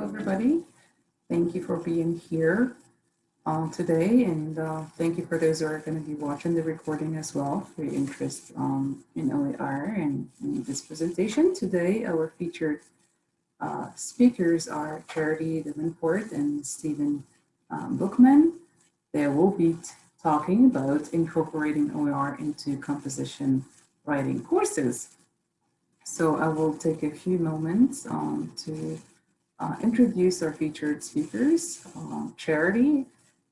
everybody. Thank you for being here today, and thank you for those who are going to be watching the recording as well for your interest in OER and in this presentation. Today, our featured speakers are Charity Davenport and Stephen Bookman. They will be talking about incorporating OER into composition writing courses. So I will take a few moments to introduce our featured speakers. Charity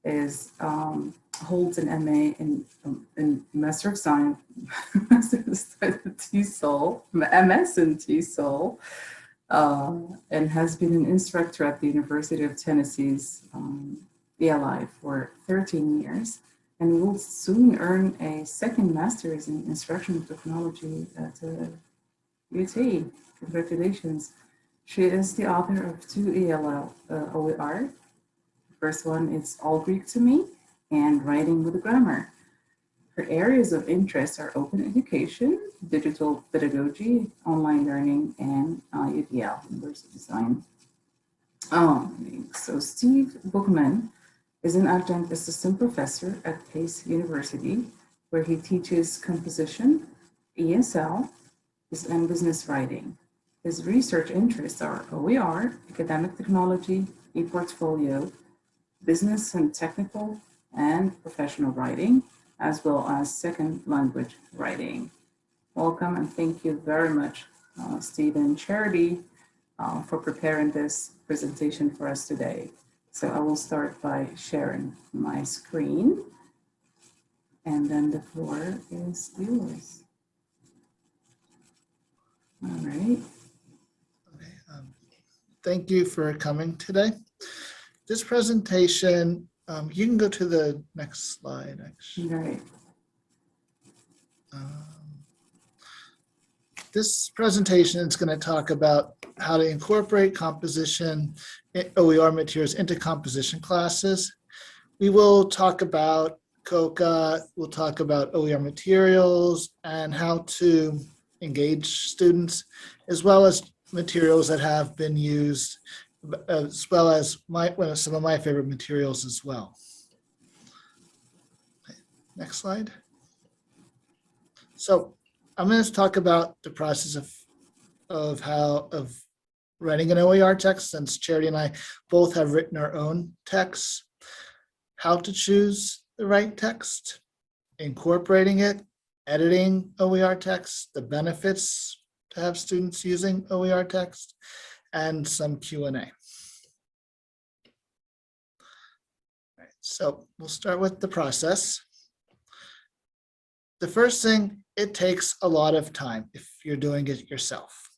holds an MA in Master of Science, MS in TESOL, and has been an instructor at the University of Tennessee's ELI for 13 years, and will soon earn a second master's in instructional technology at UT. Congratulations. She is the author of 2 ELL OER. The first one is All Greek to Me and Writing with Grammar. Her areas of interest are open education, digital pedagogy, online learning, and UDL, University Design. So Steve Bookman is an adjunct assistant professor at Pace University, where he teaches composition, ESL, and business writing. His research interests are OER, academic technology, e-portfolio, business and technical and professional writing, as well as second language writing. Welcome and thank you very much, Steve and Charity, for preparing this presentation for us today. So I will start by sharing my screen, and then the floor is yours. All right. Okay, thank you for coming today. This presentation, you can go to the next slide, actually. Right. This presentation is going to talk about how to incorporate composition OER materials into composition classes. We will talk about COCA, we'll talk about OER materials and how to engage students, as well as materials that have been used, as well as some of my favorite materials as well. Next slide. So I'm going to talk about the process of writing an OER text, since Charity and I both have written our own texts, how to choose the right text, incorporating it, editing OER text, the benefits to have students using OER text, and some Q&A. Right, so we'll start with the process. The first thing, it takes a lot of time if you're doing it yourself.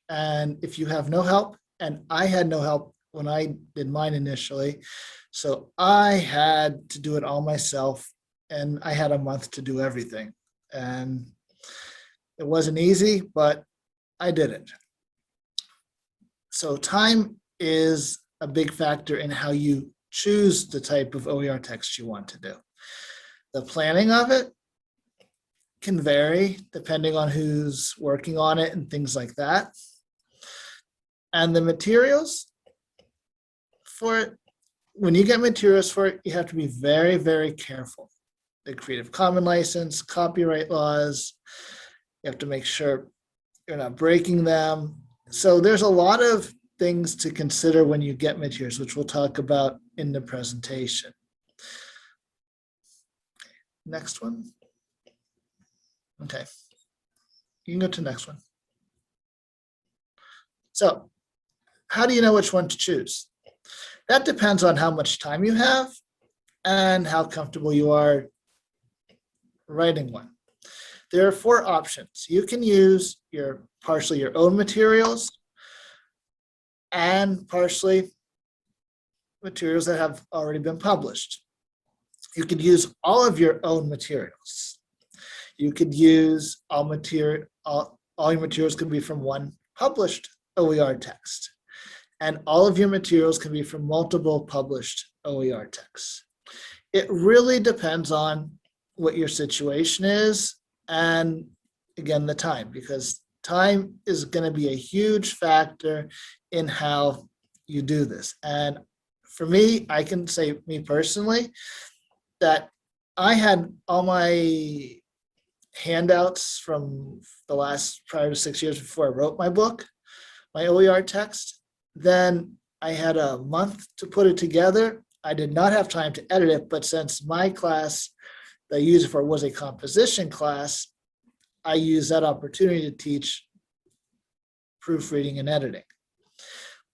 And if you have no help, and I had no help when I did mine initially, so I had to do it all myself, and I had a month to do everything. And it wasn't easy, but I did it. So time is a big factor in how you choose the type of OER text you want to do. The planning of it can vary depending on who's working on it and things like that. And the materials for it, when you get materials for it, you have to be very, very careful. The Creative Commons license, copyright laws, you have to make sure you're not breaking them. So there's a lot of things to consider when you get materials, which we'll talk about in the presentation. Next one. Okay, you can go to the next one. So how do you know which one to choose? That depends on how much time you have and how comfortable you are writing one. There are 4 options. You can use partially your own materials and partially materials that have already been published. You could use all of your own materials. You could use all your materials can be from one published OER text. And all of your materials can be from multiple published OER texts. It really depends on what your situation is, and again, the time, because time is going to be a huge factor in how you do this. And for me, I can say me personally, that I had all my handouts from the last prior to 6 years before I wrote my book, my OER text. Then I had a month to put it together. I did not have time to edit it, but since my class that I used it for was a composition class, I used that opportunity to teach proofreading and editing.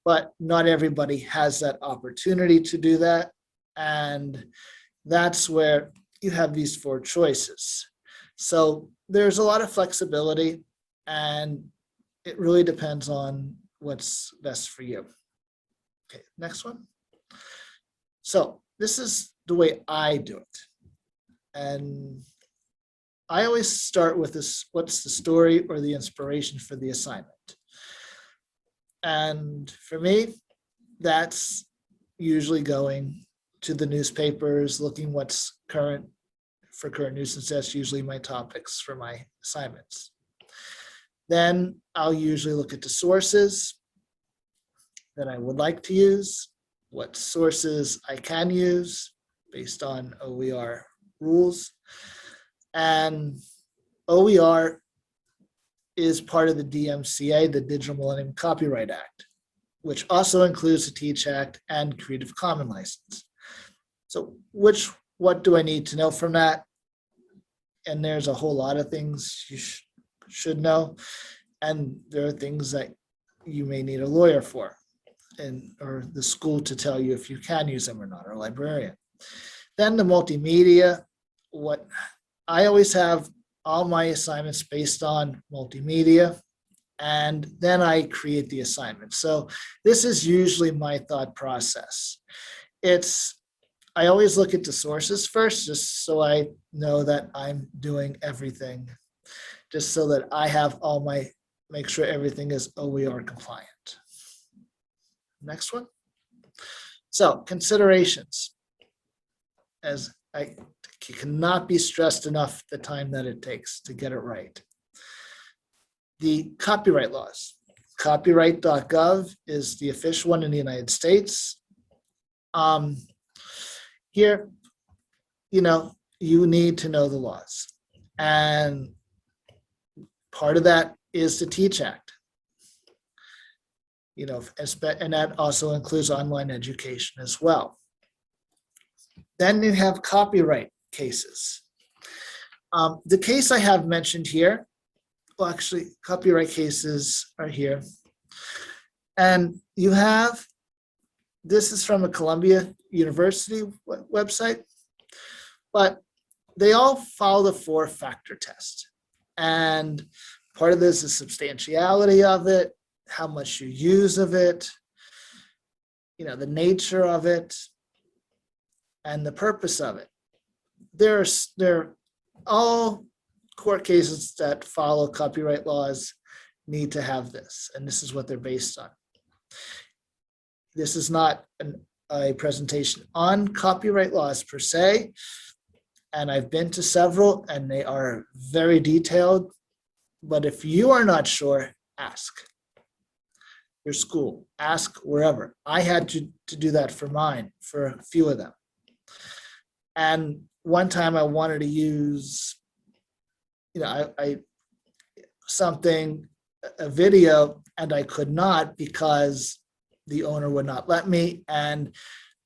But not everybody has that opportunity to do that. And that's where you have these 4 choices. So there's a lot of flexibility, and it really depends on what's best for you. Okay, next one. So this is the way I do it. And I always start with this, what's the story or the inspiration for the assignment? And for me, that's usually going to the newspapers, looking what's current for current news, since that's usually my topics for my assignments. Then I'll usually look at the sources that I would like to use, what sources I can use based on OER rules. And OER is part of the DMCA, the Digital Millennium Copyright Act, which also includes the Teach Act and Creative Commons license. So what do I need to know from that? And there's a whole lot of things you should know. And there are things that you may need a lawyer for, or the school to tell you if you can use them or not, or a librarian. Then the multimedia, what I always have all my assignments based on multimedia, and then I create the assignment. So this is usually my thought process. I always look at the sources first, just so I know that I'm doing everything, just so that I have make sure everything is OER compliant. Next one. So considerations. As I cannot be stressed enough the time that it takes to get it right. The copyright laws. Copyright.gov is the official one in the United States. Here, you need to know the laws. And part of that is the Teach Act. And that also includes online education as well. Then you have copyright cases. The case I have mentioned here, well, actually, copyright cases are here. And this is from a Columbia University website, but they all follow the 4-factor test. And part of this is substantiality of it, how much you use of it, the nature of it, and the purpose of it. They're all court cases that follow copyright laws need to have this, and this is what they're based on. This is not a presentation on copyright laws per se, and I've been to several, and they are very detailed. But if you are not sure, ask your school, ask wherever. I had to do that for mine, for a few of them. And one time I wanted to use, a video, and I could not because the owner would not let me, and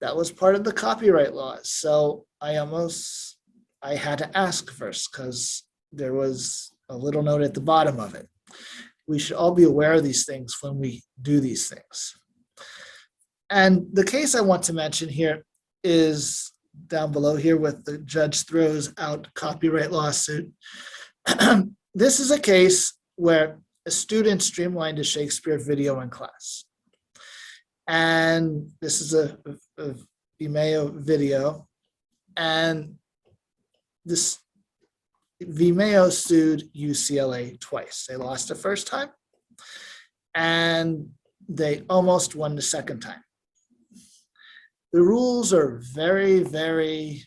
that was part of the copyright laws. So I had to ask first, because there was a little note at the bottom of it. We should all be aware of these things when we do these things. And the case I want to mention here is down below here with the judge throws out copyright lawsuit. This is a case where a student streamlined a Shakespeare video in class. And this is a Vimeo video. And this Vimeo sued UCLA twice. They lost the first time, and they almost won the second time. The rules are very, very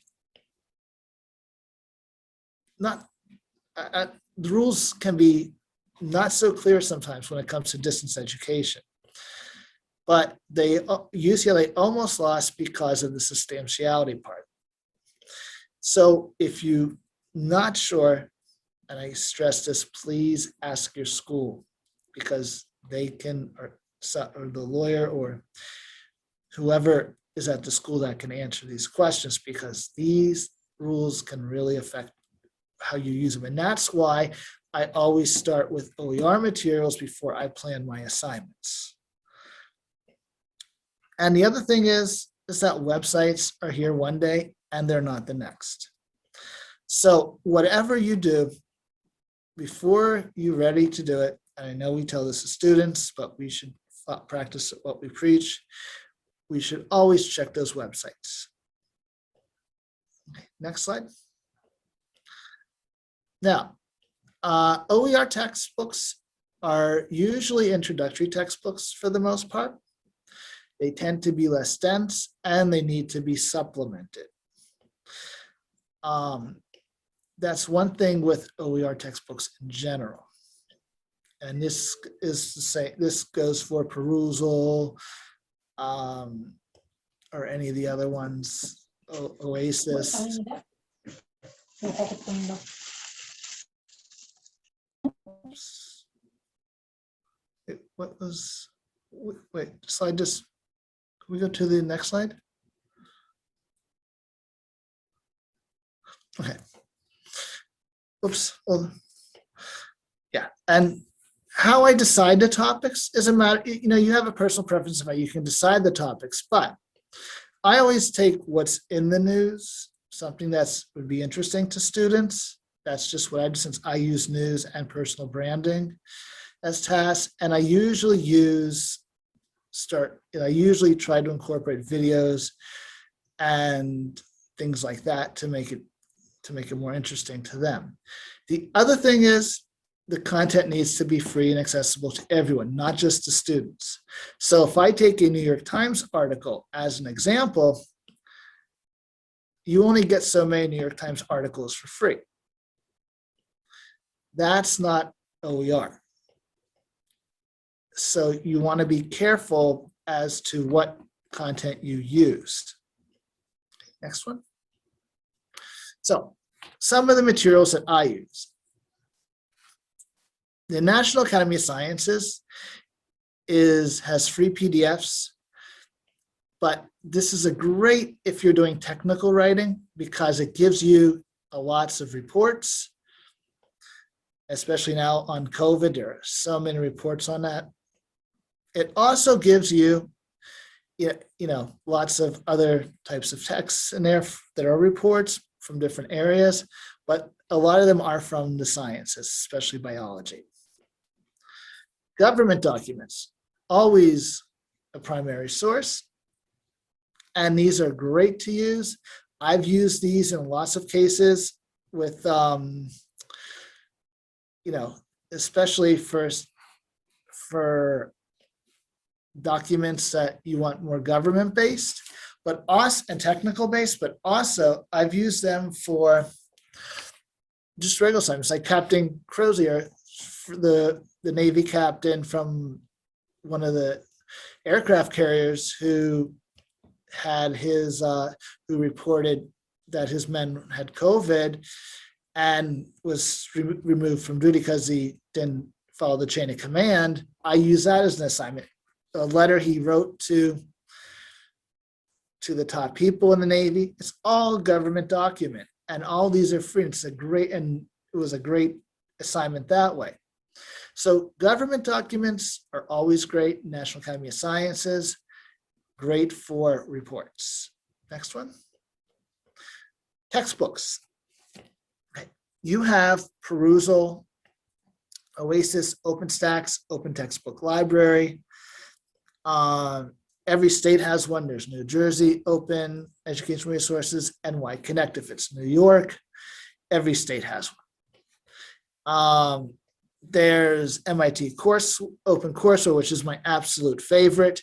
the rules can be not so clear sometimes when it comes to distance education. but UCLA almost lost because of the substantiality part. So if you're not sure, and I stress this, please ask your school, because they can, or the lawyer or whoever is at the school that can answer these questions, because these rules can really affect how you use them. And that's why I always start with OER materials before I plan my assignments. And the other thing is that websites are here one day and they're not the next. So whatever you do, before you're ready to do it, and I know we tell this to students, but we should practice what we preach, we should always check those websites. Okay, next slide. Now, OER textbooks are usually introductory textbooks for the most part. They tend to be less dense and they need to be supplemented. That's one thing with OER textbooks in general. And this is to say, this goes for perusal, or any of the other ones, Oasis. What was, wait, slide just, can we go to the next slide? Okay. Oops. Well, yeah. And how I decide the topics is a matter, you know, you have a personal preference of how you can decide the topics, but I always take what's in the news, something that's would be interesting to students. That's just what I do, since I use news and personal branding as tasks. And I usually I usually try to incorporate videos and things like that to make it more interesting to them. The other thing is the content needs to be free and accessible to everyone, not just the students. So if I take a New York Times article as an example, you only get so many New York Times articles for free. That's not OER. So you want to be careful as to what content you use. Next one. So some of the materials that I use. The National Academy of Sciences has free PDFs, but this is a great if you're doing technical writing, because it gives you lots of reports, especially now on COVID. There are so many reports on that. It also gives you, lots of other types of texts in there that are reports from different areas, but a lot of them are from the sciences, especially biology. Government documents, always a primary source, and these are great to use. I've used these in lots of cases with, especially for documents that you want more government-based, but also and technical-based, but also I've used them for just regular assignments, like Captain Crozier, the Navy captain from one of the aircraft carriers who had who reported that his men had COVID and was removed from duty because he didn't follow the chain of command. I use that as an assignment. A letter he wrote to the top people in the Navy. It's all government document, and all these are free. It was a great assignment that way. So government documents are always great. National Academy of Sciences, great for reports. Next one. Textbooks. Okay. You have Perusal, Oasis, OpenStax, Open Textbook Library. Every state has one. There's New Jersey, Open Educational Resources, NY Connect. If it's New York, every state has one. There's MIT OpenCourseware, which is my absolute favorite.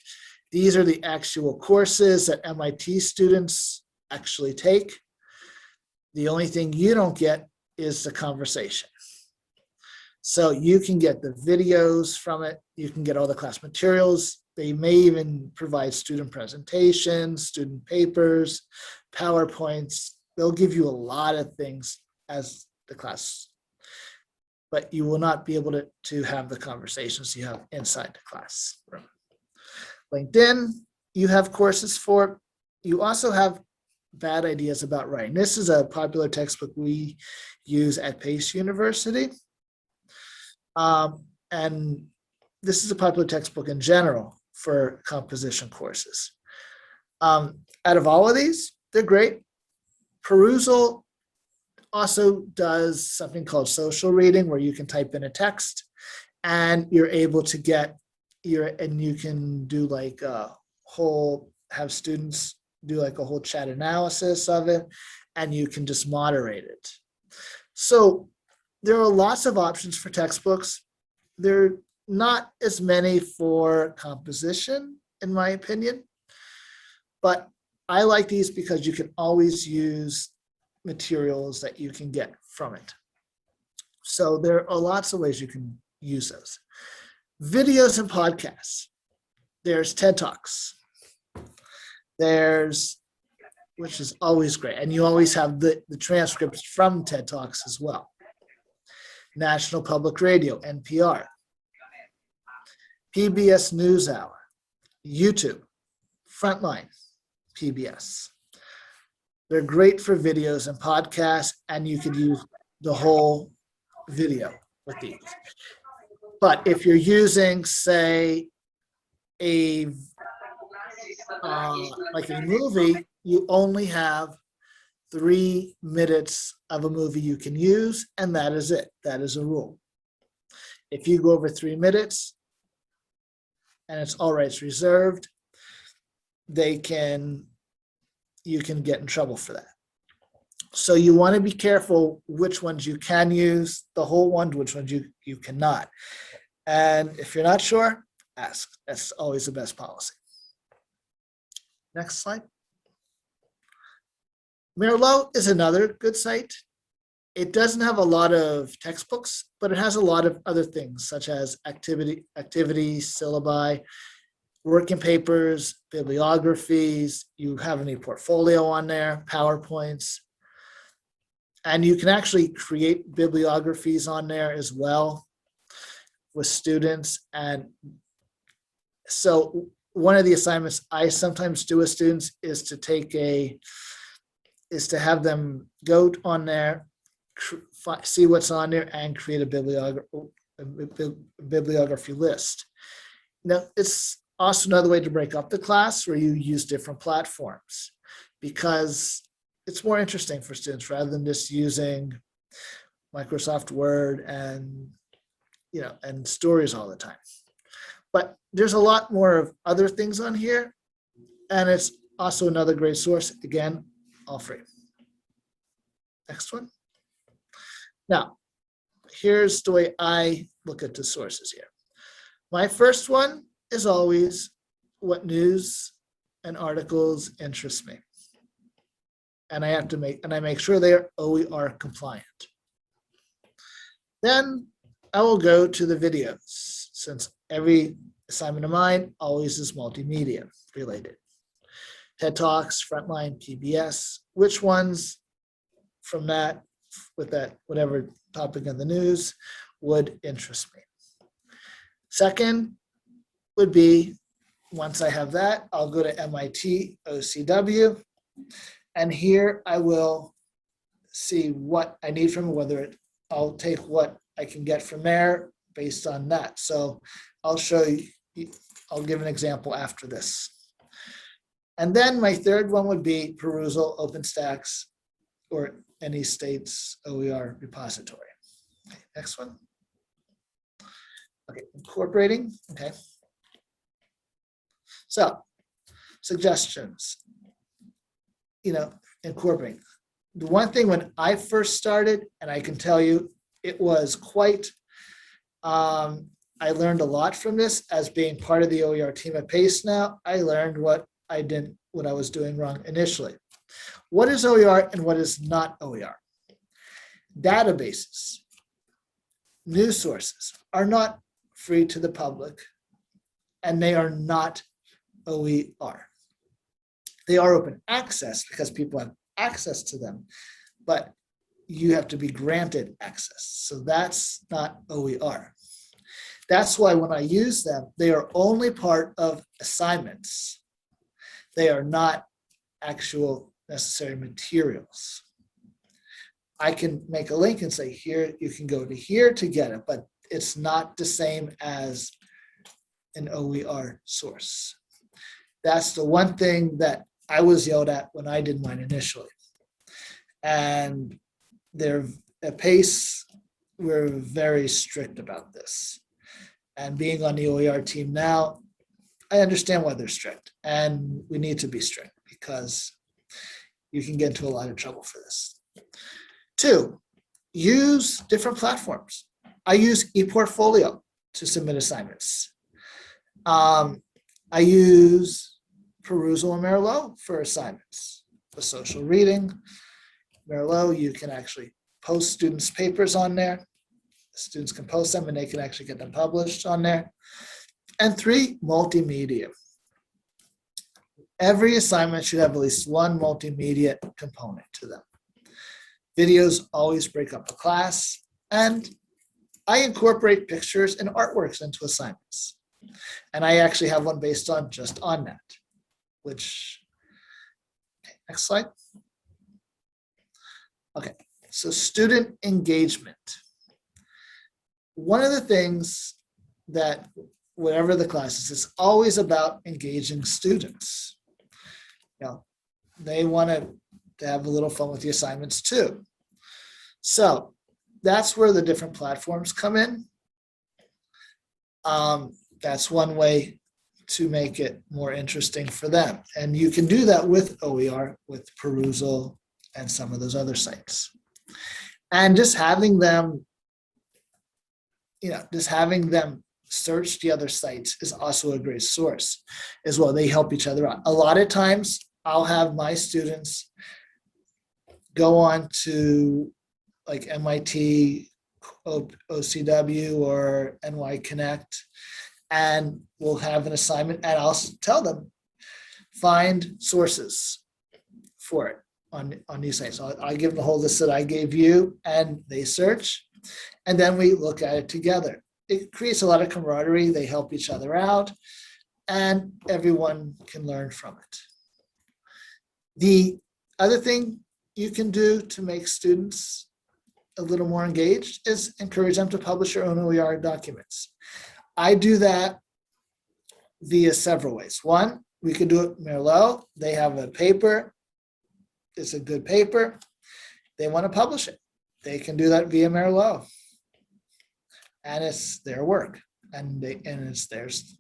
These are the actual courses that MIT students actually take. The only thing you don't get is the conversation. So you can get the videos from it. You can get all the class materials. They may even provide student presentations, student papers, PowerPoints. They'll give you a lot of things as the class, but you will not be able to have the conversations you have inside the classroom. LinkedIn, you have courses for. You also have bad ideas about writing. This is a popular textbook we use at Pace University. And this is a popular textbook in general for composition courses. Out of all of these, they're great. Perusal also does something called social reading, where you can type in a text and you're able to get and you can do like have students do like a whole chat analysis of it, and you can just moderate it. So there are lots of options for textbooks. There are not as many for composition, in my opinion, but I like these because you can always use materials that you can get from it. So there are lots of ways you can use those. Videos and podcasts. There's TED Talks. Which is always great. And you always have the transcripts from TED Talks as well. National Public Radio, NPR. PBS NewsHour. YouTube. Frontline, PBS. They're great for videos and podcasts, and you could use the whole video with these. But if you're using, say, like a movie, you only have 3 minutes of a movie you can use, and that is it. That is a rule. If you go over 3 minutes and it's all rights reserved, you can get in trouble for that. So you want to be careful which ones you can use, the whole one, which ones you cannot. And if you're not sure, ask. That's always the best policy. Next slide. Merlot is another good site. It doesn't have a lot of textbooks, but it has a lot of other things, such as activities, syllabi, working papers, bibliographies. You have any portfolio on there, PowerPoints. And you can actually create bibliographies on there as well with students. And so one of the assignments I sometimes do with students is to have them go on there, see what's on there, and create a bibliography list. Now, it's also another way to break up the class where you use different platforms, because it's more interesting for students rather than just using Microsoft Word and stories all the time. But there's a lot more of other things on here, and it's also another great source. Again, all free. Next one. Now, here's the way I look at the sources here. My first one is always what news and articles interest me. And I make sure they are OER compliant. Then I will go to the videos, since every assignment of mine always is multimedia related. TED Talks, Frontline, PBS, which ones from that, with that, whatever topic in the news would interest me. Second would be, once I have that, I'll go to MIT OCW, and here I will see what I need from it, I'll take what I can get from there based on that. So I'll show you, I'll give an example after this. And then my third one would be Perusal, OpenStax, or any state's OER repository. Okay, next one. Okay, incorporating, okay. So, suggestions, incorporating. The one thing when I first started, and I can tell you, it was quite, I learned a lot from this as being part of the OER team at Pace now. I learned what I was doing wrong initially. What is OER and what is not OER? Databases, news sources are not free to the public. and they are not OER. They are open access because people have access to them, but you have to be granted access. So that's not OER. That's why when I use them, they are only part of assignments. They are not actual necessary materials. I can make a link and say, here, you can go to here to get it, but it's not the same as an OER source. That's the one thing that I was yelled at when I did mine initially. And they're at PACE, we're very strict about this. And being on the OER team now, I understand why they're strict, and we need to be strict because you can get into a lot of trouble for this. 2, use different platforms. I use ePortfolio to submit assignments. I use Perusal and Merlot for assignments. For social reading, Merlot, you can actually post students' papers on there. Students can post them and they can actually get them published on there. And 3, multimedia. Every assignment should have at least one multimedia component to them. Videos always break up a class, and I incorporate pictures and artworks into assignments. And I actually have one based on just on that, which, okay, next slide. Okay, so student engagement. One of the things that whatever the class is, it's always about engaging students. You know, they want to have a little fun with the assignments too. So that's where the different platforms come in. That's one way to make it more interesting for them. And you can do that with OER, with Perusal, and some of those other sites. And just having them, search the other sites is also a great source as well. They help each other out. A lot of times I'll have my students go on to like MIT, OCW, or NY Connect, and we'll have an assignment and I'll tell them, find sources for it on these sites. So I give them the whole list that I gave you and they search, and then we look at it together. It creates a lot of camaraderie. They help each other out and everyone can learn from it. The other thing you can do to make students a little more engaged is encourage them to publish their own OER documents. I do that via several ways. One, we could do it Merlot. They have a paper. It's a good paper. They want to publish it. They can do that via Merlot. And it's their work and it's theirs.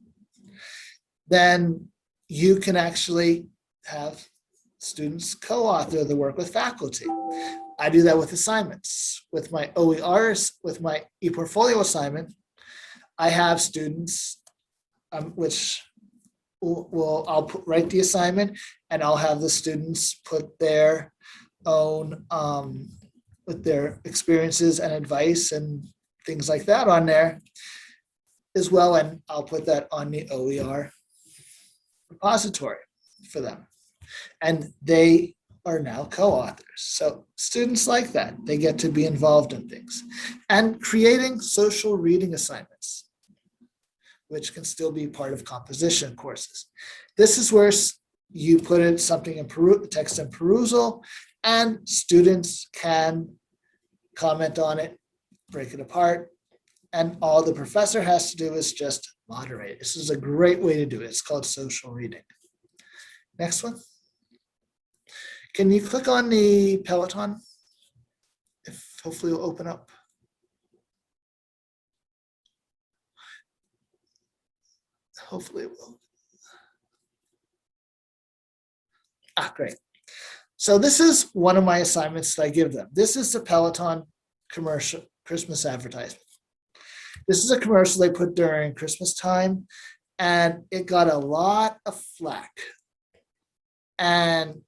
Then you can actually have students co-author the work with faculty. I do that with assignments. With my OERs, with my ePortfolio assignment, I have students, which I'll write the assignment and I'll have the students put their own, with their experiences and advice and things like that on there as well. And I'll put that on the OER repository for them. And they are now co-authors. So students like that, they get to be involved in things. And creating social reading assignments, which can still be part of composition courses. This is where you put in something in text and Perusal, and students can comment on it, break it apart, and all the professor has to do is just moderate. This is a great way to do it. It's called social reading. Next one. Can you click on the Peloton? If hopefully it'll open up. Hopefully it will. Great. So this is one of my assignments that I give them. This is the Peloton commercial Christmas advertisement. This is a commercial they put during Christmas time, and it got a lot of flack. And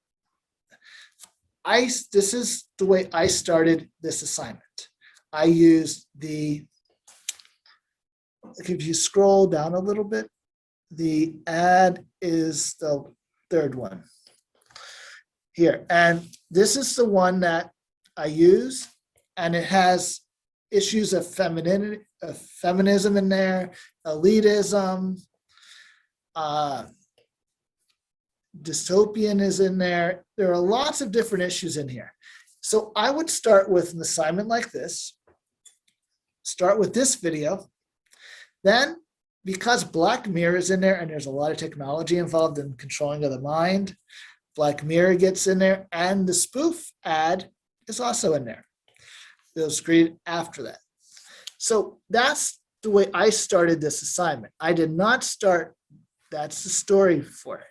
this is the way I started this assignment. I used if you scroll down a little bit, the ad is the third one here. And this is the one that I use, and it has issues of femininity, of feminism in there, elitism, dystopian is in there. There are lots of different issues in here. So I would start with an assignment like this, start with this video. Then, because Black Mirror is in there and there's a lot of technology involved in controlling of the mind, Black Mirror gets in there, and the spoof ad is also in there. They'll screen after that. So that's the way I started this assignment. I did not start, that's the story for it.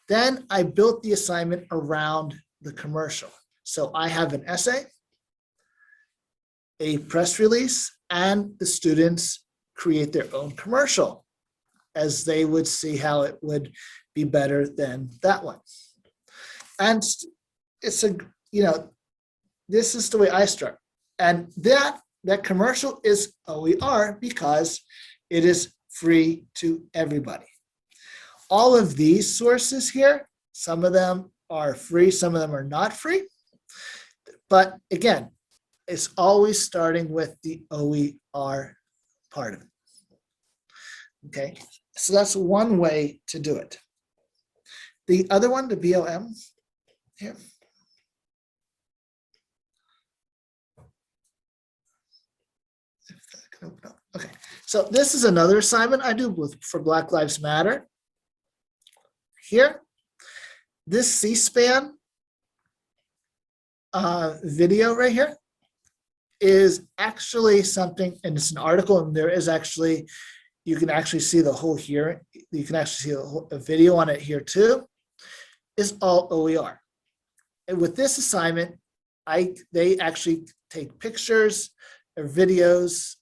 Then I built the assignment around the commercial. So I have an essay, a press release, and the students create their own commercial as they would see how it would be better than that one. And it's a, this is the way I start. And that commercial is OER because it is free to everybody. All of these sources here, some of them are free, some of them are not free. But again, it's always starting with the OER part of it. Okay, so that's one way to do it. The other one, the BOM here. Okay, so this is another assignment I do for Black Lives Matter. Here, this C-SPAN video right here is actually something, and it's an article, and there is actually, you can actually see the whole here. You can actually see a video on it here too. Is all OER. And with this assignment, they actually take pictures or videos,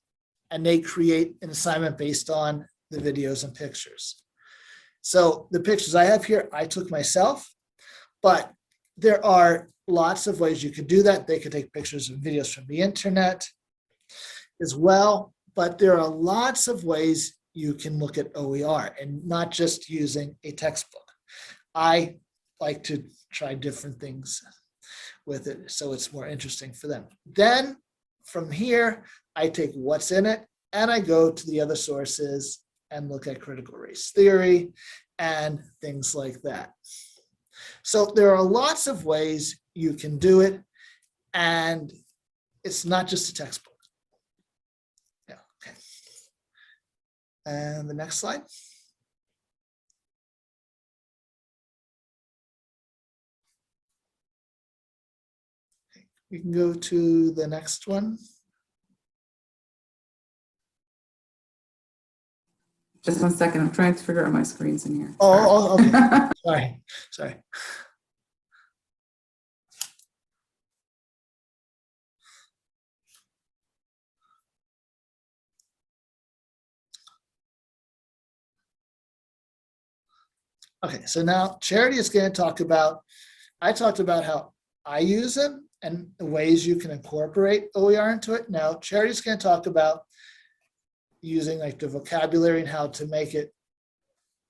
and they create an assignment based on the videos and pictures. So the pictures I have here, I took myself, but there are lots of ways you could do that. They could take pictures and videos from the internet as well, but there are lots of ways you can look at OER and not just using a textbook. I like to try different things with it so it's more interesting for them. Then from here, I take what's in it and I go to the other sources and look at critical race theory and things like that. So there are lots of ways you can do it, and it's not just a textbook. Yeah, okay. And the next slide. Okay. We can go to the next one. Just 1 second, I'm trying to figure out my screens in here. Oh, okay. Sorry. Okay, so now Charity is going to talk about, I talked about how I use it and the ways you can incorporate OER into it. Now Charity is going to talk about using like the vocabulary and how to make it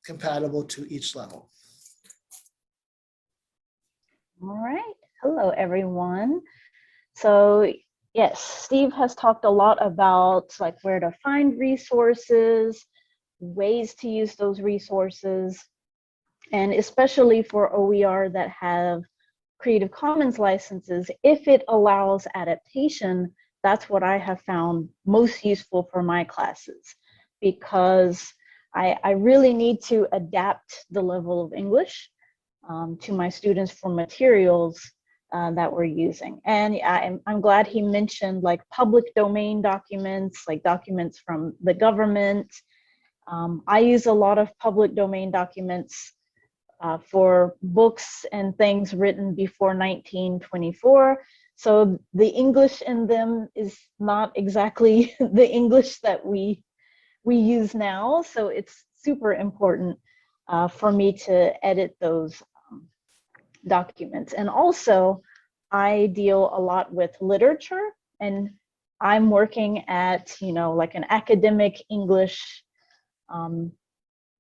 compatible to each level. All right. Hello, everyone. So yes, Steve has talked a lot about like where to find resources, ways to use those resources, and especially for OER that have Creative Commons licenses, if it allows adaptation, that's what I have found most useful for my classes, because I really need to adapt the level of English to my students for materials that we're using. And I'm glad he mentioned like public domain documents, like documents from the government. I use a lot of public domain documents for books and things written before 1924. So the English in them is not exactly the English that we use now. So it's super important for me to edit those documents. And also, I deal a lot with literature, and I'm working at, like an academic English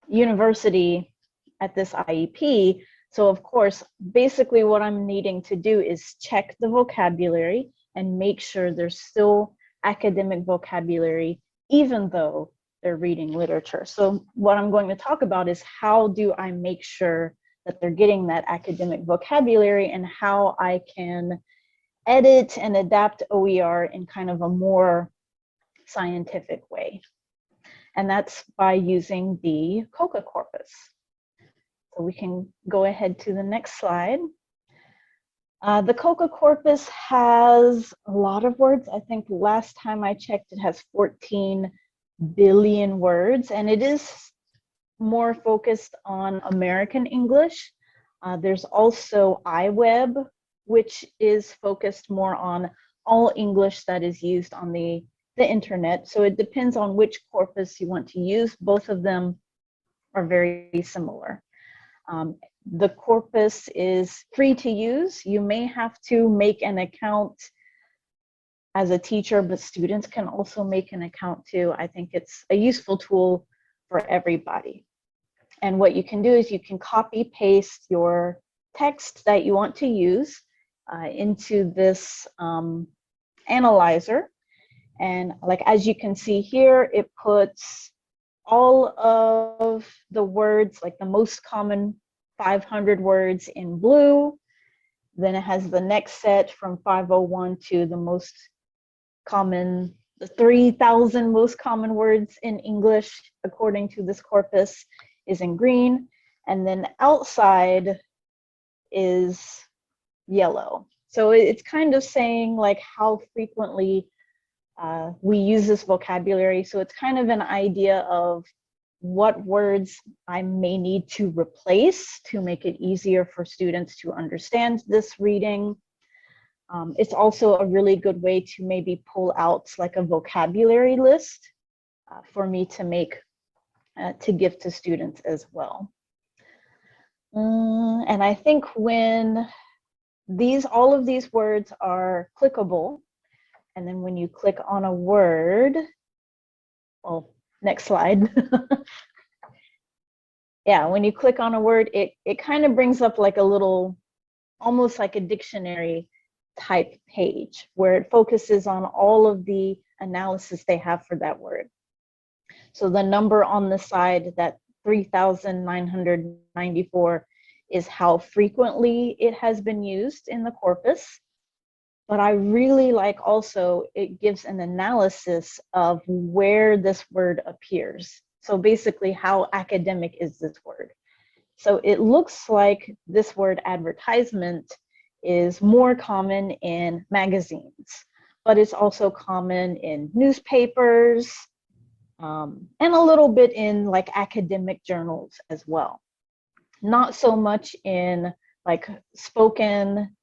university at this IEP. So of course, basically what I'm needing to do is check the vocabulary and make sure there's still academic vocabulary, even though they're reading literature. So what I'm going to talk about is how do I make sure that they're getting that academic vocabulary and how I can edit and adapt OER in kind of a more scientific way. And that's by using the COCA corpus. So we can go ahead to the next slide. The COCA corpus has a lot of words. I think last time I checked, it has 14 billion words, and it is more focused on American English. There's also iWeb, which is focused more on all English that is used on the internet. So it depends on which corpus you want to use. Both of them are very similar. The corpus is free to use. You may have to make an account as a teacher, but students can also make an account too. I think it's a useful tool for everybody. And what you can do is you can copy paste your text that you want to use into this analyzer. And like, as you can see here, it puts all of the words, like the most common 500 words in blue. Then it has the next set from 501 to the most common, the 3,000 most common words in English, according to this corpus, is in green. And then outside is yellow. So it's kind of saying like how frequently we use this vocabulary. So it's kind of an idea of what words I may need to replace to make it easier for students to understand this reading. It's also a really good way to maybe pull out like a vocabulary list for me to make, to give to students as well. And I think when all of these words are clickable, and then when you click on a word, well, next slide. Yeah, when you click on a word, it kind of brings up like a little, almost like a dictionary type page where it focuses on all of the analysis they have for that word. So the number on the side, that 3,994, is how frequently it has been used in the corpus. But I really like also, it gives an analysis of where this word appears. So basically, how academic is this word? So it looks like this word advertisement is more common in magazines, but it's also common in newspapers, and a little bit in like academic journals as well. Not so much in like spoken,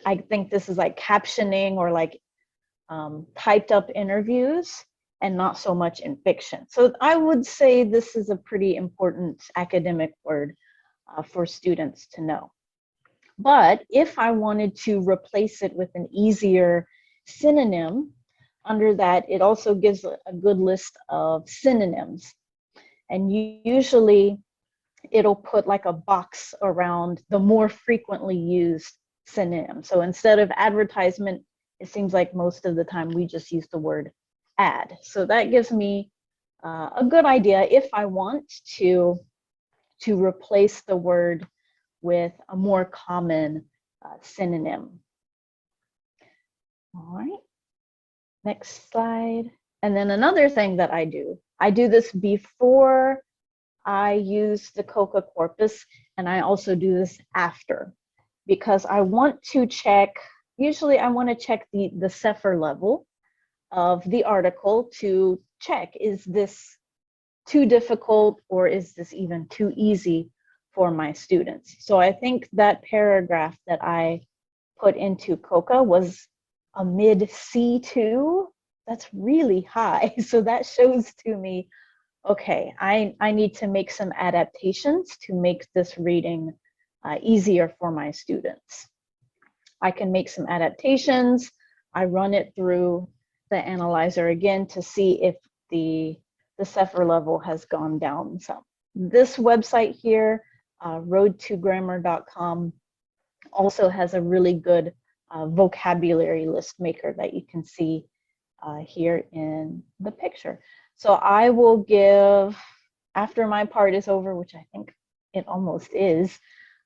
I think this is like captioning or like typed up interviews, and not so much in fiction. So I would say this is a pretty important academic word for students to know. But if I wanted to replace it with an easier synonym, under that, it also gives a good list of synonyms. And usually it'll put like a box around the more frequently used synonym. So instead of advertisement, it seems like most of the time we just use the word ad. So that gives me a good idea if I want to replace the word with a more common synonym. All right, next slide. And then another thing that I do this before I use the COCA corpus, and I also do this after, because I want to check, usually I want to check the Zephyr level of the article to check, is this too difficult or is this even too easy for my students? So I think that paragraph that I put into COCA was a mid C2. That's really high. So that shows to me, okay, I need to make some adaptations to make this reading easier for my students. I can make some adaptations. I run it through the analyzer again to see if the Zephyr level has gone down some. This website here, roadtogrammar.com, also has a really good vocabulary list maker that you can see here in the picture. So I will give, after my part is over, which I think it almost is,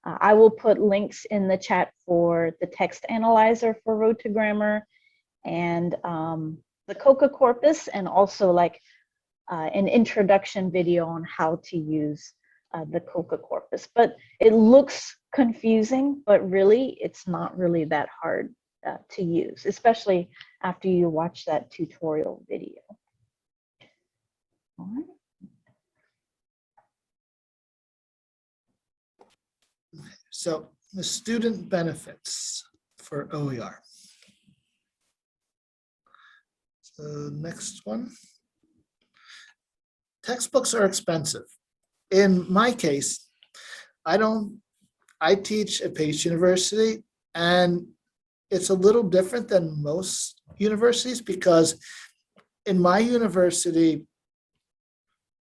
I will put links in the chat for the text analyzer for Road to Grammar and the COCA Corpus, and also like an introduction video on how to use the COCA Corpus. But it looks confusing, but really it's not really that hard to use, especially after you watch that tutorial video. All right. So the student benefits for OER. So next one. Textbooks are expensive. In my case, I teach at Pace University, and it's a little different than most universities because in my university,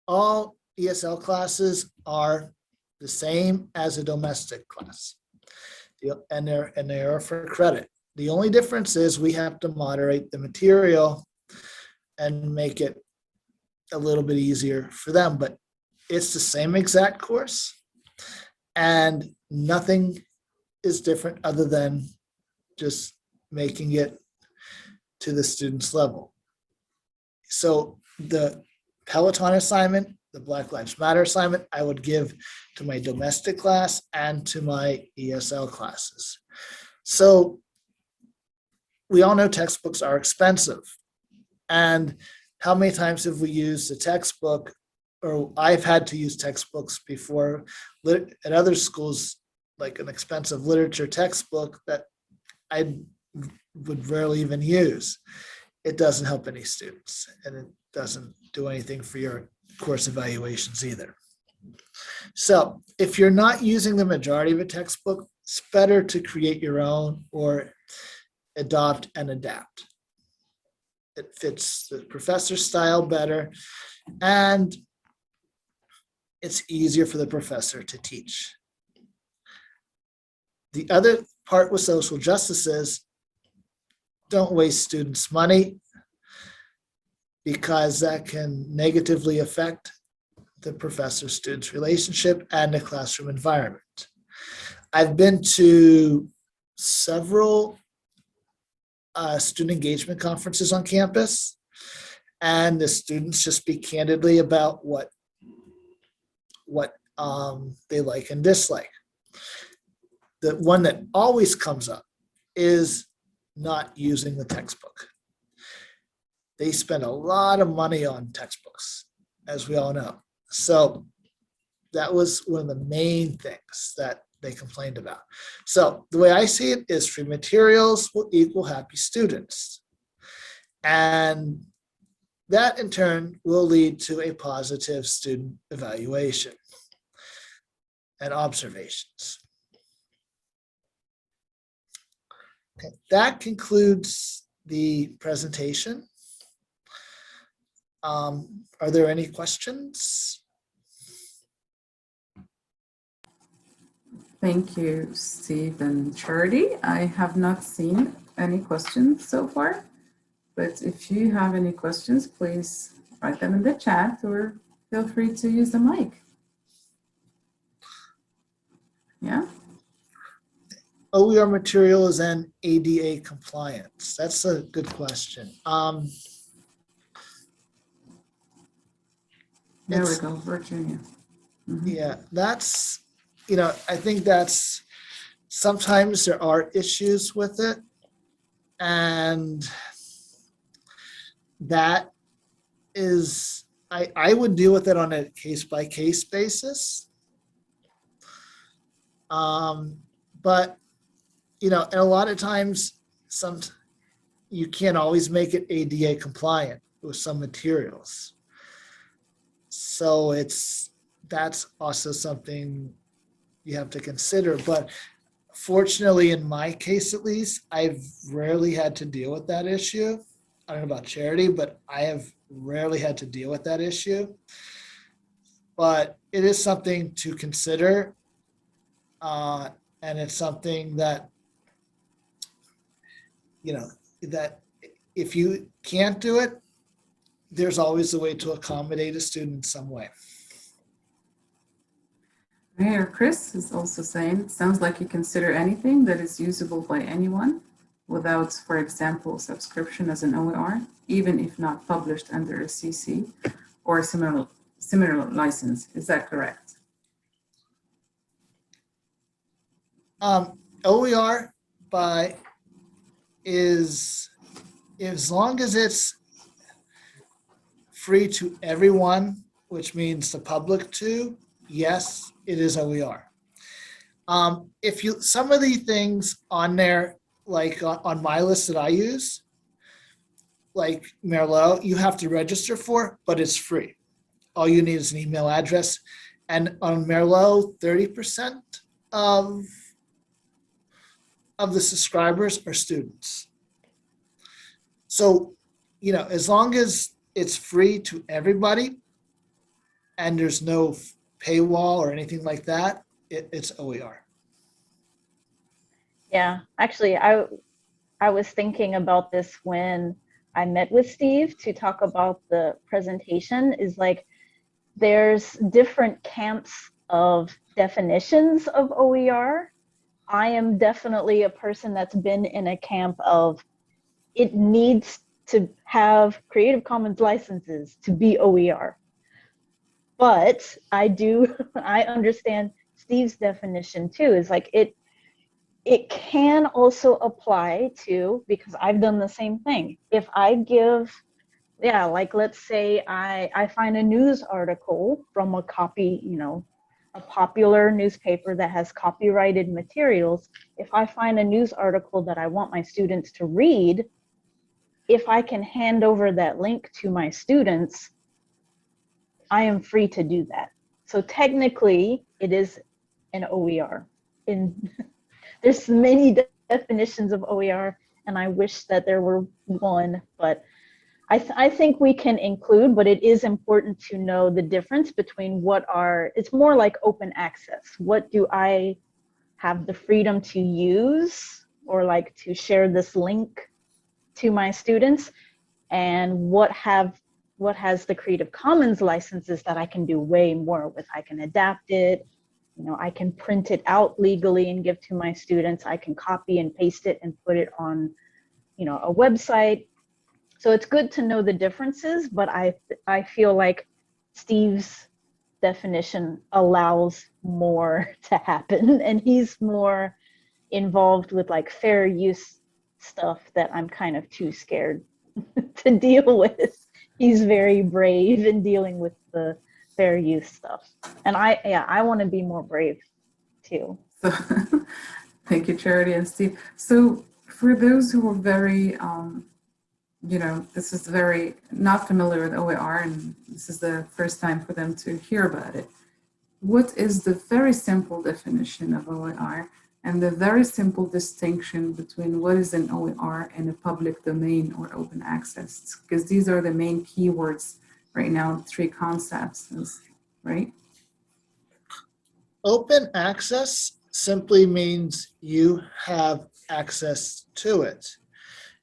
all ESL classes are the same as a domestic class, and they are for credit. The only difference is we have to moderate the material and make it a little bit easier for them, but it's the same exact course and nothing is different other than just making it to the student's level. So the Peloton assignment, the Black Lives Matter assignment, I would give to my domestic class and to my ESL classes. So we all know textbooks are expensive. And how many times have we used a textbook, or I've had to use textbooks before at other schools, like an expensive literature textbook that I would rarely even use. It doesn't help any students, and it doesn't do anything for your course evaluations either. So if you're not using the majority of a textbook, it's better to create your own or adopt and adapt. It fits the professor's style better, and it's easier for the professor to teach. The other part with social justice is don't waste students' money, because that can negatively affect the professor-student relationship and the classroom environment. I've been to several student engagement conferences on campus, and the students just speak candidly about what they like and dislike. The one that always comes up is not using the textbook. They spend a lot of money on textbooks, as we all know. So that was one of the main things that they complained about. So the way I see it is free materials will equal happy students. And that in turn will lead to a positive student evaluation and observations. Okay, that concludes the presentation. Are there any questions? Thank you, Steve and Charity. I have not seen any questions so far, but if you have any questions, please write them in the chat or feel free to use the mic. Yeah. OER materials and ADA compliance. That's a good question. There we go, Virginia. Yeah, that's, I think that's, sometimes there are issues with it, and that is, I would deal with it on a case-by-case basis. But, and a lot of times, you can't always make it ADA compliant with some materials. So that's also something you have to consider. But fortunately, in my case at least, I've rarely had to deal with that issue. I don't know about Charity, but I have rarely had to deal with that issue. but it is something to consider. And it's something that, that if you can't do it, there's always a way to accommodate a student in some way. Mayor Chris is also saying, it sounds like you consider anything that is usable by anyone without, for example, subscription as an OER, even if not published under a CC or a similar license. Is that correct? OER is, as long as it's free to everyone, which means the public too, yes, it is OER. If you, some of the things on there, like on my list that I use, like Merlot, you have to register for, but it's free. All you need is an email address. And on Merlot, 30% of the subscribers are students. So, as long as it's free to everybody and there's no paywall or anything like that, it's OER. Yeah, actually, I was thinking about this when I met with Steve to talk about the presentation. Is like there's different camps of definitions of OER. I am definitely a person that's been in a camp of it needs to have Creative Commons licenses to be OER. But I understand Steve's definition too, is like it can also apply to, because I've done the same thing. If I give, like let's say I find a news article from a a popular newspaper that has copyrighted materials. If I find a news article that I want my students to read, if I can hand over that link to my students, I am free to do that. So technically, it is an OER. There's many definitions of OER, and I wish that there were one, but I think we can include, but it is important to know the difference between it's more like open access. What do I have the freedom to use or like to share this link to my students, and what has the Creative Commons licenses that I can do way more with? I can adapt it, I can print it out legally and give to my students. I can copy and paste it and put it on, a website. So it's good to know the differences, but I feel like Steve's definition allows more to happen, and he's more involved with like fair use stuff that I'm kind of too scared to deal with. He's very brave in dealing with the fair use stuff. And I want to be more brave too. So, thank you, Charity and Steve. So for those who are very, this is very not familiar with OER, and this is the first time for them to hear about it. What is the very simple definition of OER and the very simple distinction between what is an OER and a public domain or open access? Because these are the main keywords right now, three concepts, right? Open access simply means you have access to it.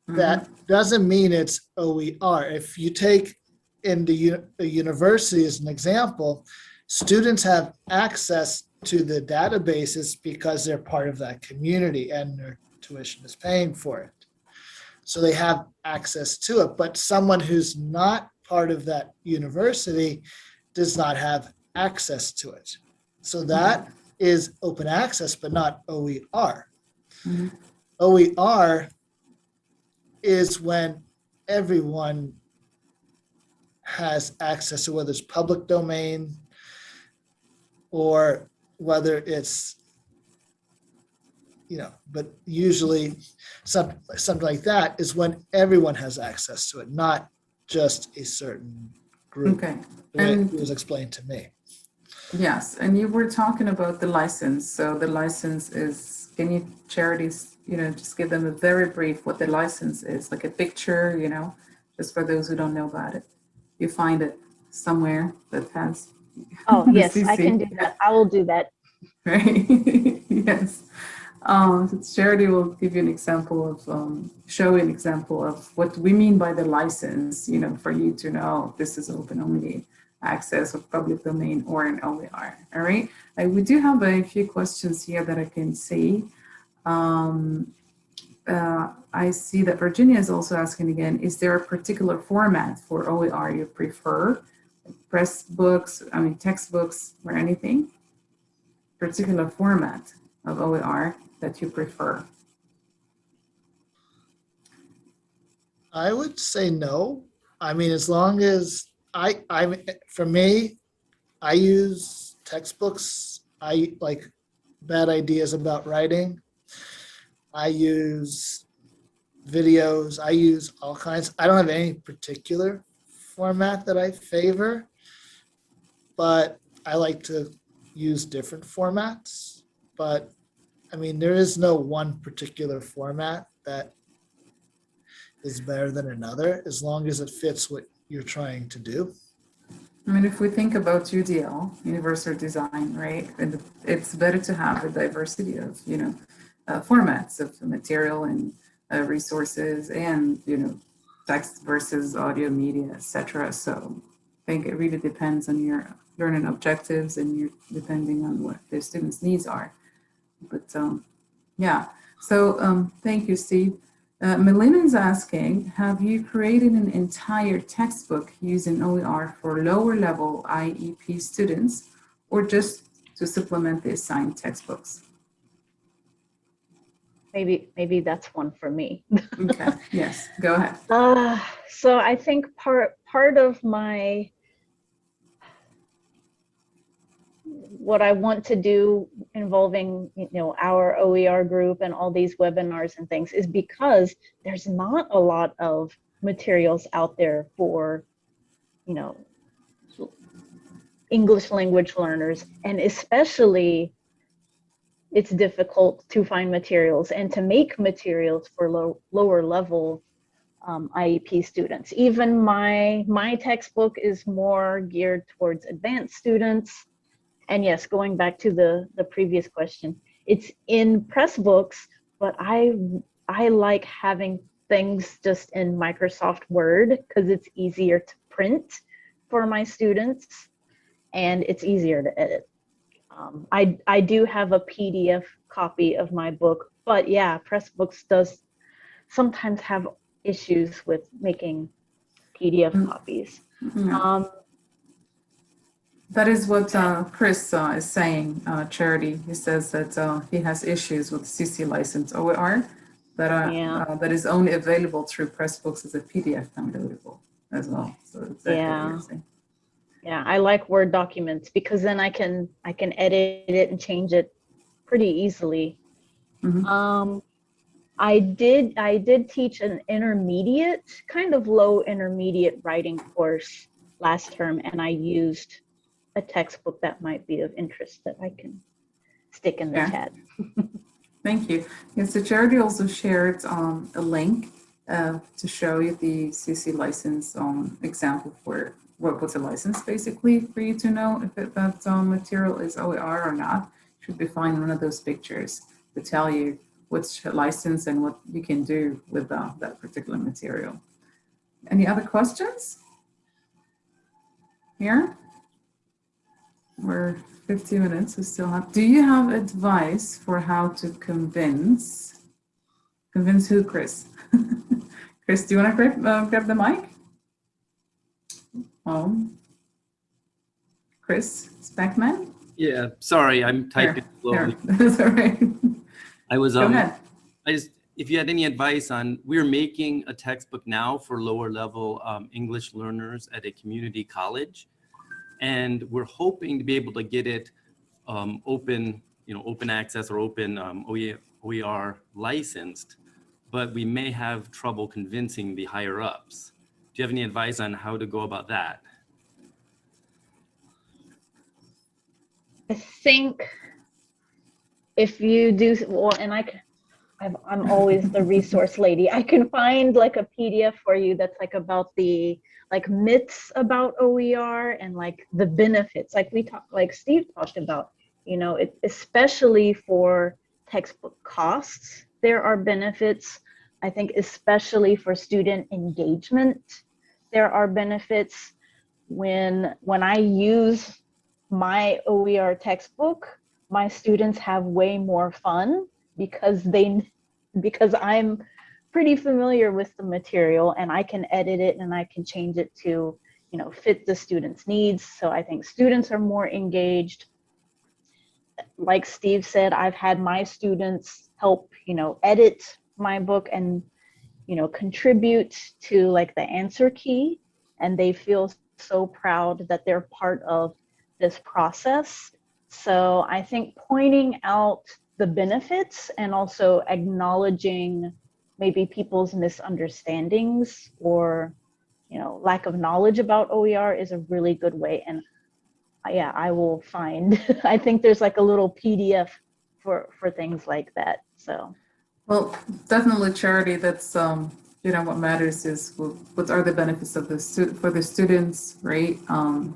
That doesn't mean it's OER. If you take in the university as an example, students have access to the databases because they're part of that community and their tuition is paying for it. So they have access to it, but someone who's not part of that university does not have access to it. So that is open access, but not OER. OER is when everyone has access to, whether it's public domain or whether it's, but usually something like that is when everyone has access to it, not just a certain group. Okay. The way it was explained to me. Yes, and you were talking about the license. So the license is, can you, Charities, just give them a very brief what the license is, like a picture, just for those who don't know about it. You find it somewhere that has, Oh, the yes, I can CC, do that. I will do that. right? Yes. So Charity will give you an example of, show you an example of what we mean by the license, for you to know this is open only access of public domain or an OER. All right. We do have a few questions here that I can see. I see that Virginia is also asking again, is there a particular format for OER you prefer? Press books, textbooks or anything? Particular format of OER that you prefer? I would say no. I mean, as long as for me, I use textbooks. I like bad ideas about writing. I use videos. I use all kinds. I don't have any particular format that I favor, but I like to use different formats. But I mean, there is no one particular format that is better than another as long as it fits what you're trying to do. If we think about UDL, Universal Design, right, and it's better to have a diversity of, formats of material and resources and, text versus audio media, etc. So I think it really depends on your learning objectives and your depending on what the students' needs are. But yeah, so thank you, Steve. Melinda's asking, have you created an entire textbook using OER for lower level IEP students or just to supplement the assigned textbooks? Maybe that's one for me. Okay, yes, go ahead. So I think part of what I want to do involving our OER group and all these webinars and things is because there's not a lot of materials out there for English language learners, and especially it's difficult to find materials and to make materials for lower level IEP students. Even my textbook is more geared towards advanced students. And yes, going back to the previous question, it's in press books, but I like having things just in Microsoft Word because it's easier to print for my students and it's easier to edit. I do have a PDF copy of my book, but yeah, Pressbooks does sometimes have issues with making PDF copies. Yeah. That is what Chris is saying, Charity. He says that he has issues with CC license OER that is only available through Pressbooks as a PDF downloadable as well. So exactly what you're saying. Yeah, I like Word documents because then I can edit it and change it pretty easily. Mm-hmm. I did teach an intermediate, kind of low intermediate writing course last term, and I used a textbook that might be of interest that I can stick in the chat. Thank you. And so Charity also shared a link to show you the CC license example for what's a license basically for you to know if that material is OER or not. Should be find one of those pictures to tell you which license and what you can do with that particular material. Any other questions? Here? We're 50 minutes, we still have. Do you have advice for how to convince who, Chris? Chris, do you want to grab the mic? Chris Speckman? Yeah, sorry, I'm typing slowly. That's all right. I was Go ahead. if you had any advice on, we're making a textbook now for lower level English learners at a community college, and we're hoping to be able to get it open access or open OER licensed, but we may have trouble convincing the higher ups. Do you have any advice on how to go about that? I think if you do, well, and I'm always the resource lady. I can find like a PDF for you that's like about the like myths about OER and like the benefits. Like we talked, like Steve talked about, you know, especially for textbook costs, there are benefits. I think especially for student engagement, there are benefits. When I use my OER textbook, my students have way more fun because I'm pretty familiar with the material and I can edit it and I can change it to, you know, fit the students' needs. So I think students are more engaged. Like Steve said, I've had my students help, you know, edit my book and, you know, contribute to like the answer key, and they feel so proud that they're part of this process. So I think pointing out the benefits and also acknowledging maybe people's misunderstandings or, you know, lack of knowledge about OER is a really good way. And yeah, I will find, I think there's like a little PDF for things like that. So. Well, definitely, Charity. That's you know, what matters is what are the benefits of for the students, right? And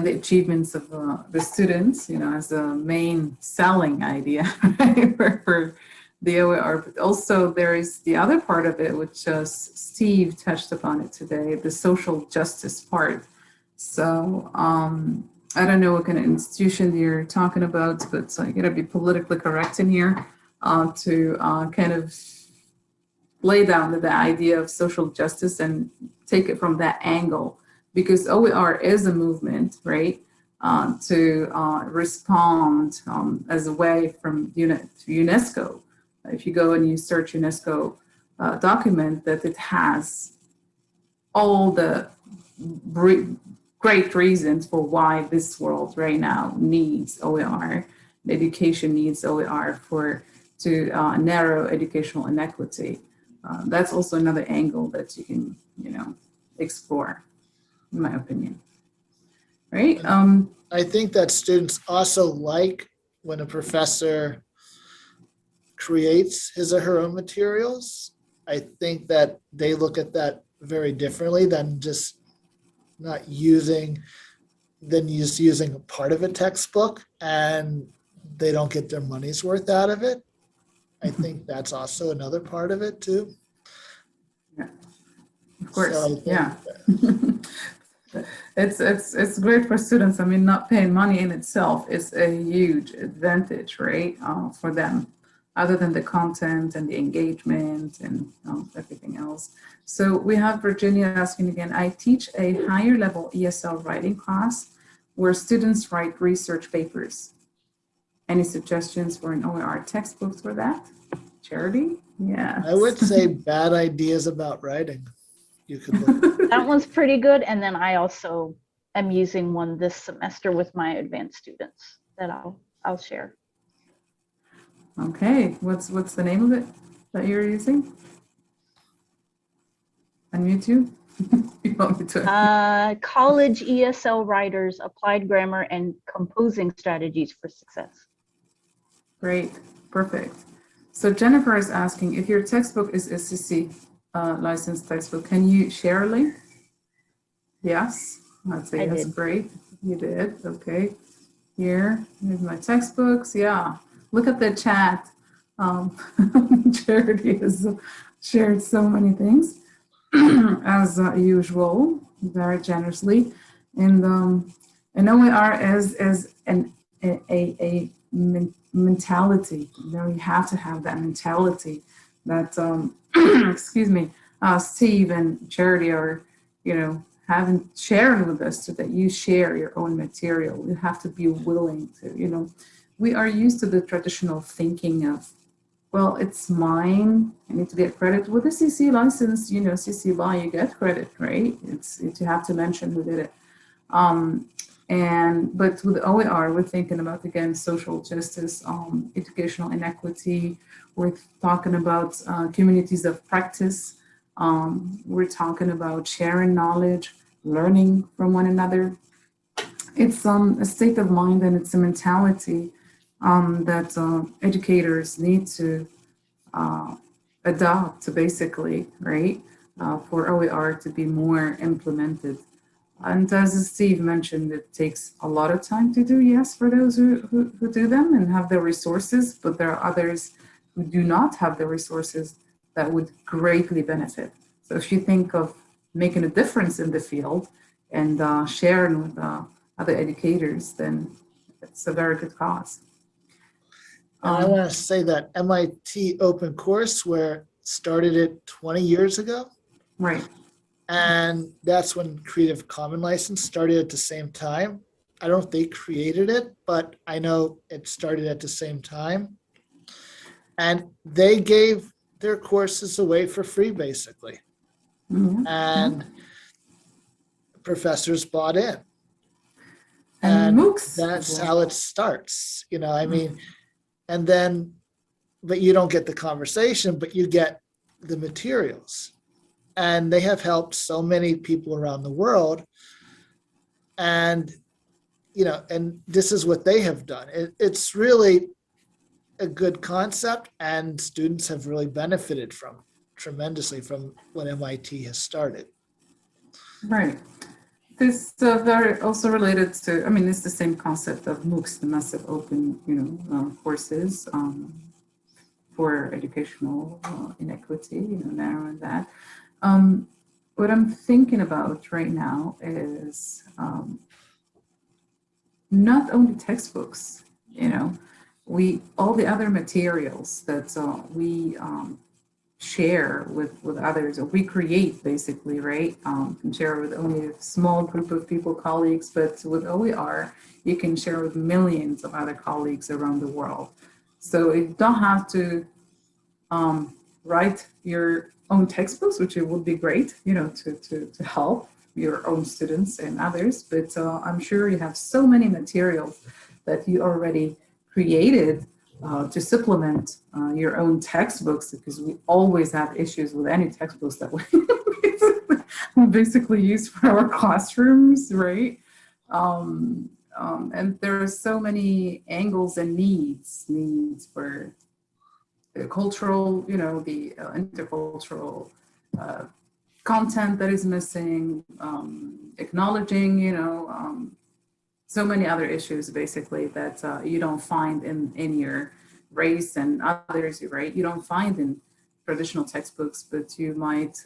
the achievements of the students, you know, as a main selling idea, right, for the OER. But also there is the other part of it, which Steve touched upon it today, the social justice part. So I don't know what kind of institution you're talking about, but I gotta be politically correct in here to kind of lay down the idea of social justice and take it from that angle, because OER is a movement, right, to respond as a way from to UNESCO. If you go and you search UNESCO document, that it has all the great reasons for why this world right now needs OER. Education needs OER to narrow educational inequity. That's also another angle that you can, you know, explore, in my opinion. Right? I think that students also like when a professor creates his or her own materials. I think that they look at that very differently than just using a part of a textbook and they don't get their money's worth out of it. I think that's also another part of it too. Yeah, of course. So yeah. It's great for students. I mean, not paying money in itself is a huge advantage, right, for them, other than the content and the engagement and everything else. So we have Virginia asking again, I teach a higher level ESL writing class where students write research papers. Any suggestions for an OER textbook for that? Charity? Yeah. I would say bad ideas about writing. You could look. That one's pretty good. And then I also am using one this semester with my advanced students that I'll share. Okay, what's the name of it that you're using? On YouTube? You want me to? College ESL writers, applied grammar and composing strategies for success. Great, perfect. So Jennifer is asking, if your textbook is SCC licensed textbook, can you share a link? Yes, I'd say yes. Great, you did. Okay, here's my textbooks. Yeah, look at the chat. Charity has shared so many things as usual, very generously, and OER as a mentality. You know, you have to have that mentality that excuse me, Steve and Charity are, you know, having shared with us, so that you share your own material. You have to be willing to, you know, we are used to the traditional thinking of, well, it's mine, I need to get credit. With a CC license, you know, CC BY, you get credit, right? It's you have to mention who did it. But with OER, we're thinking about, again, social justice, educational inequity. We're talking about communities of practice. We're talking about sharing knowledge, learning from one another. It's a state of mind, and it's a mentality that educators need to adopt basically, right? For OER to be more implemented. And as Steve mentioned, it takes a lot of time to do, yes, for those who do them and have the resources, but there are others who do not have the resources that would greatly benefit. So if you think of making a difference in the field and sharing with other educators, then it's a very good cause. And I want to say that MIT Open Courseware started it 20 years ago. Right. And that's when Creative Commons license started at the same time. I don't think they created it, but I know it started at the same time. And they gave their courses away for free, basically. Mhm. And professors bought in. And MOOCs. That's as well. how it starts, I mean, and then, but you don't get the conversation, but you get the materials. And they have helped so many people around the world. And, and this is what they have done. It's really a good concept, and students have really benefited tremendously from what MIT has started. Right. This very also related to, I mean, it's the same concept of MOOCs, the massive open, courses for educational inequity, narrowing that. What I'm thinking about right now is not only textbooks, all the other materials that we share with others, or we create basically, right? Can share with only a small group of people, colleagues, but with OER, you can share with millions of other colleagues around the world. So you don't have to write your own textbooks, which it would be great, to help your own students and others. But I'm sure you have so many materials that you already created to supplement your own textbooks, because we always have issues with any textbooks that we basically use for our classrooms, right? And there are so many angles and needs for the cultural, the intercultural content that is missing, acknowledging, so many other issues basically that you don't find in your race and others, right? You don't find in traditional textbooks, but you might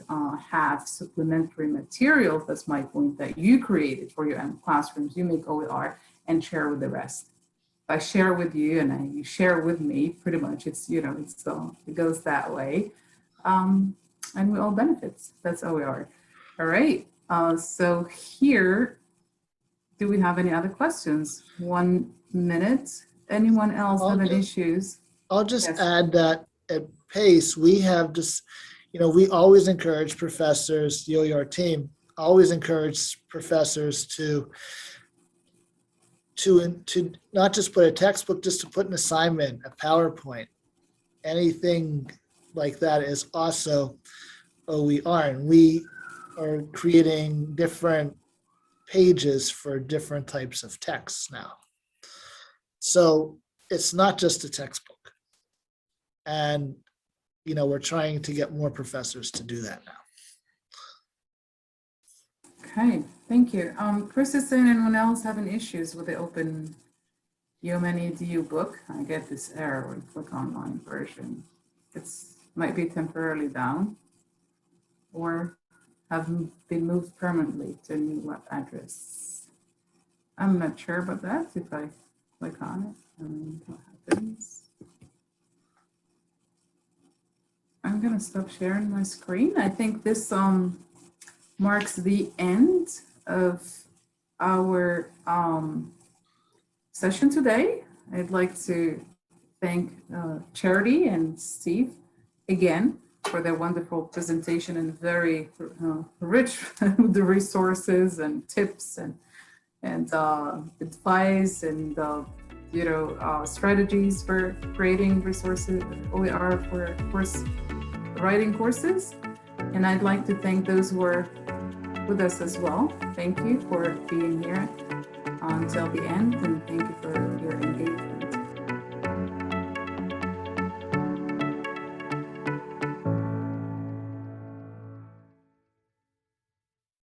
have supplementary materials, that's my point, that you created for your own classrooms. You make OER and share with the rest. I share with you and you share with me, pretty much it's, it goes that way. And we all benefit, that's OER. All right, so here, do we have any other questions? 1 minute. Anyone else have any issues? I'll just Yes. add that at PACE, we have just, we always encourage professors, the OER team, always encourage professors to not just put a textbook, just to put an assignment, a PowerPoint, anything like that is also OER. And we are creating different pages for different types of texts now. So it's not just a textbook. And, we're trying to get more professors to do that now. Okay, thank you. Chris is saying, anyone else having issues with the open Yeomani EDU book? I get this error when click online version. It's might be temporarily down or have been moved permanently to a new web address. I'm not sure about that. If I click on it, and what happens? I'm gonna stop sharing my screen. I think this marks the end of our session today. I'd like to thank Charity and Steve again for their wonderful presentation and very rich with the resources and tips and advice and strategies for creating resources, OER for course writing courses. And I'd like to thank those who are with us as well. Thank you for being here until the end, and thank you for your engagement.